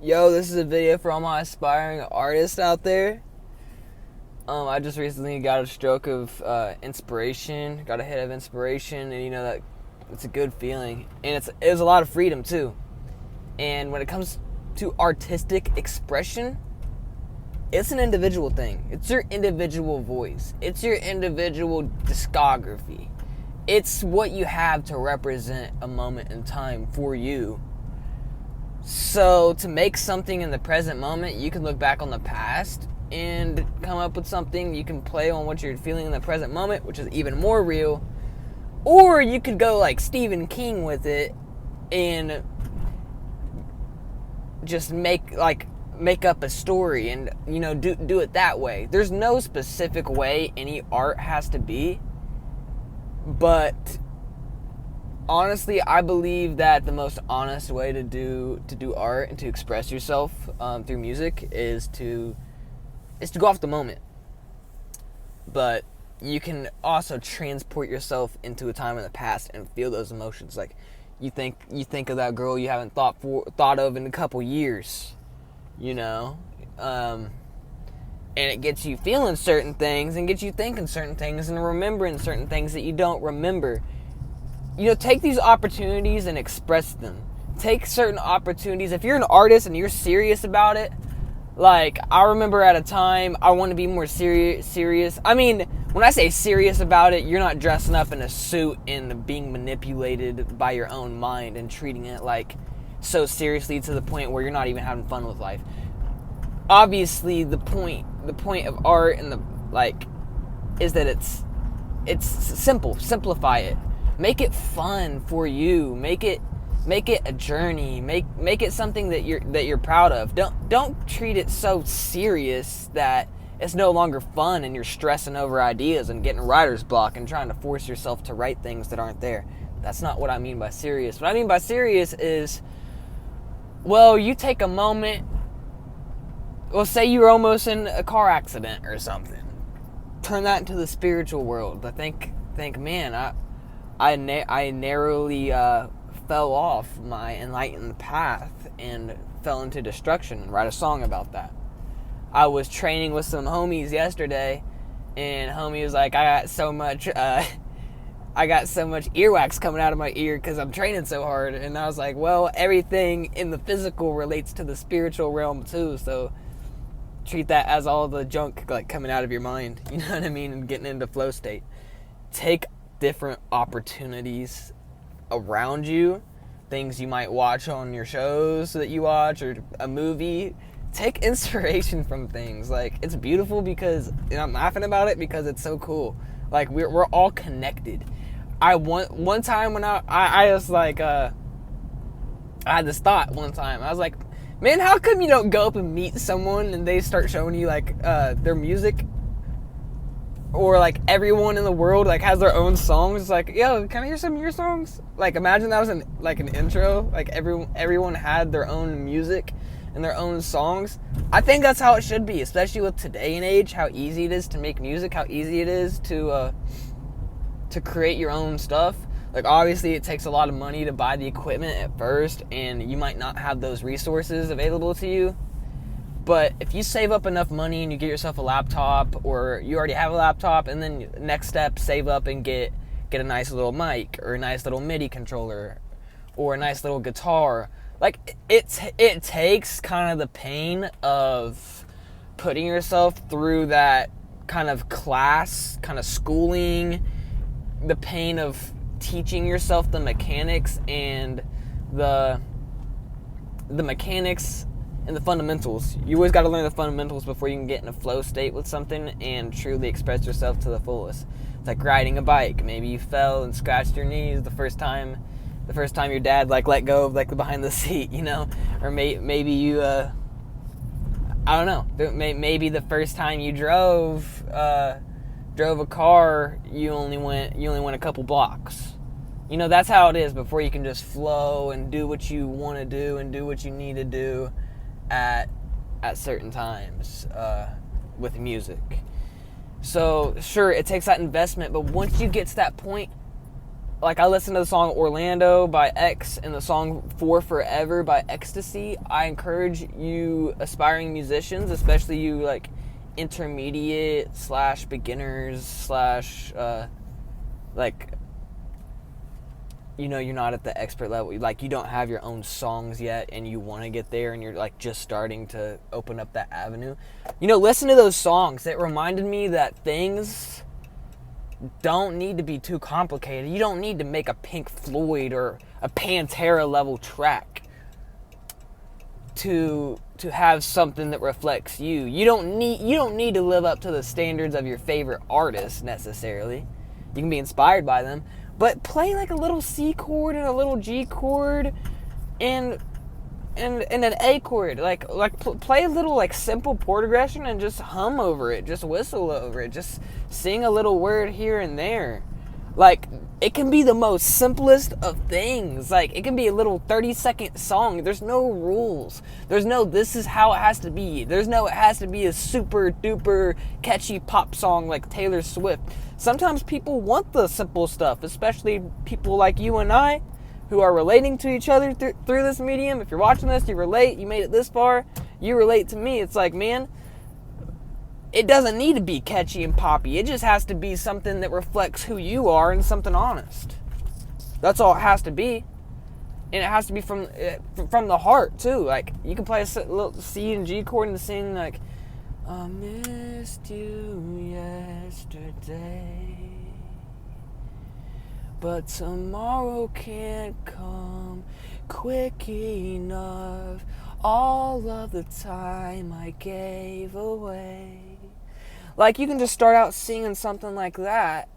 Yo, this is a video for all my aspiring artists out there. I just recently got a stroke of inspiration, got a hit of inspiration, and that it's a good feeling, and it was a lot of freedom too. And when it comes to artistic expression, it's an individual thing. It's your individual voice. It's your individual discography. It's what you have to represent a moment in time for you. So to make something in the present moment, you can look back on the past and come up with something. You can play on what you're feeling in the present moment, which is even more real. Or you could go like Stephen King with it and just make up a story and do it that way. There's no specific way any art has to be, but honestly, I believe that the most honest way to do art and to express yourself through music is to go off the moment. But you can also transport yourself into a time in the past and feel those emotions. Like you think of that girl you haven't thought of in a couple years, and it gets you feeling certain things and gets you thinking certain things and remembering certain things that you don't remember. Take these opportunities and express them. Take certain opportunities. If you're an artist and you're serious about it, like I remember at a time I want to be more serious. I mean, when I say serious about it, you're not dressing up in a suit and being manipulated by your own mind and treating it like so seriously to the point where you're not even having fun with life. Obviously, the point of art and is that it's simple. Simplify it. Make it fun for you. Make it a journey. Make it something that you're proud of. Don't treat it so serious that it's no longer fun and you're stressing over ideas and getting writer's block and trying to force yourself to write things that aren't there. That's not what I mean by serious. What I mean by serious is, well, you take a moment. Well, say you're almost in a car accident or something. Turn that into the spiritual world. I think, man, I narrowly fell off my enlightened path and fell into destruction, and write a song about that. I was training with some homies yesterday, and homie was like, I got so much earwax coming out of my ear because I'm training so hard. And I was like, well, everything in the physical relates to the spiritual realm too, so treat that as all the junk coming out of your mind, you know what I mean, and getting into flow state. Take different opportunities around you, things you might watch on your shows that you watch or a movie. Take inspiration from things. It's beautiful because I'm laughing about it because it's so cool. We're all connected. One time when I was I had this thought one time. I was like, man, how come you don't go up and meet someone and they start showing you their music? Or everyone in the world has their own songs. It's like, yo, can I hear some of your songs? Imagine that was an intro. Everyone had their own music and their own songs. I think that's how it should be, especially with today and age, how easy it is to make music, how easy it is to create your own stuff. Obviously it takes a lot of money to buy the equipment at first, and you might not have those resources available to you. But if you save up enough money and you get yourself a laptop, or you already have a laptop, and then next step, save up and get a nice little mic or a nice little MIDI controller or a nice little guitar. It takes kind of the pain of putting yourself through that kind of class, kind of schooling, the pain of teaching yourself the mechanics and the mechanics and the fundamentals. You always got to learn the fundamentals before you can get in a flow state with something and truly express yourself to the fullest. It's like riding a bike. Maybe you fell and scratched your knees the first time your dad let go of the behind the seat, or maybe you I don't know, maybe the first time you drove a car, you only went a couple blocks. That's how it is before you can just flow and do what you want to do and do what you need to do at certain times with music. So sure, it takes that investment, but once you get to that point, like I listened to the song Orlando by X and the song For Forever by Ecstasy. I encourage you aspiring musicians, especially you like intermediate / beginners / like, you know, you're not at the expert level, like you don't have your own songs yet and you want to get there and you're like just starting to open up that avenue. You know, listen to those songs. It reminded me that things don't need to be too complicated. You don't need to make a Pink Floyd or a Pantera level track to have something that reflects you. You don't need to live up to the standards of your favorite artist necessarily. You can be inspired by them, but play like a little C chord and a little G chord and an A chord. Like play a little like simple chord progression and just hum over it, just whistle over it, just sing a little word here and there. Like, it can be the most simplest of things. Like, it can be a little 30-second song. There's no rules. There's no this is how it has to be. There's no it has to be a super duper catchy pop song like Taylor Swift. Sometimes people want the simple stuff, especially people like you and I who are relating to each other through this medium. If you're watching this, you relate, you made it this far, you relate to me. It's like, man, it doesn't need to be catchy and poppy. It just has to be something that reflects who you are and something honest. That's all it has to be. And it has to be from the heart, too. Like, you can play a little C and G chord and sing, like, I missed you yesterday, but tomorrow can't come quick enough. All of the time I gave away. Like, you can just start out singing something like that,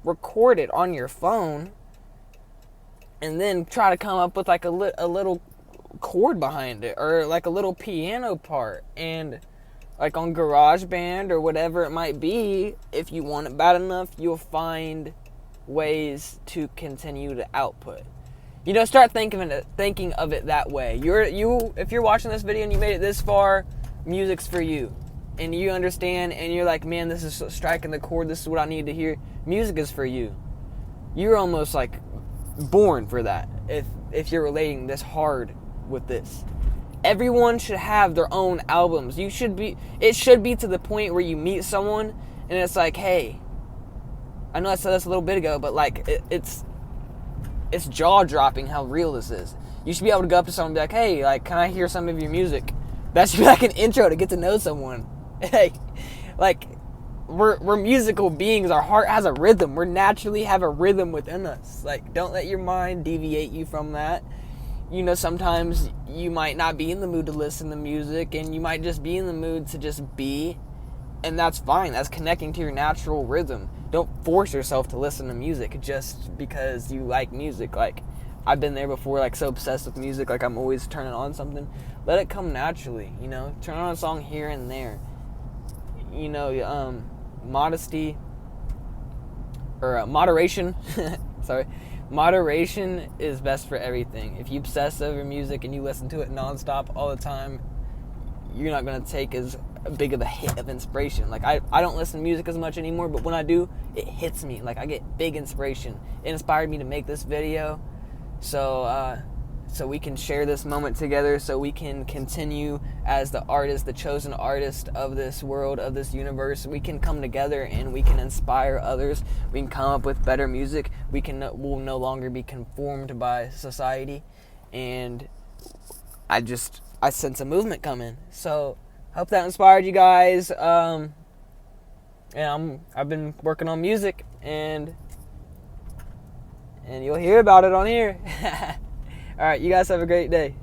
record it on your phone, and then try to come up with like a little chord behind it, or like a little piano part. And like on GarageBand or whatever it might be, if you want it bad enough, you'll find ways to continue to output. You know, start thinking of it that way. If you're watching this video and you made it this far, music's for you. And you understand, and you're like, man, this is striking the chord, this is what I need to hear. Music is for you. You're almost like born for that, if you're relating this hard with this. Everyone should have their own albums. It should be to the point where you meet someone, and it's like, hey, I know I said this a little bit ago, but like, it's jaw-dropping how real this is. You should be able to go up to someone and be like, hey, like, can I hear some of your music? That should be like an intro to get to know someone. Hey, like, we're musical beings. Our heart has a rhythm. We naturally have a rhythm within us. Like, don't let your mind deviate you from that. You know, sometimes you might not be in the mood to listen to music, and you might just be in the mood to just be, and that's fine. That's connecting to your natural rhythm. Don't force yourself to listen to music just because you like music. Like, I've been there before, like, so obsessed with music, like I'm always turning on something. Let it come naturally, you know? Turn on a song here and there. You know, moderation, sorry. Moderation is best for everything. If you obsess over music and you listen to it nonstop all the time, you're not going to take as big of a hit of inspiration. Like, I don't listen to music as much anymore, but when I do, it hits me. Like, I get big inspiration. It inspired me to make this video, so we can share this moment together, so we can continue as the artist, the chosen artist of this world, of this universe. We can come together and we can inspire others. We can come up with better music. We'll no longer be conformed by society. And I sense a movement coming. So hope that inspired you guys. And I've been working on music, and you'll hear about it on here. All right, you guys have a great day.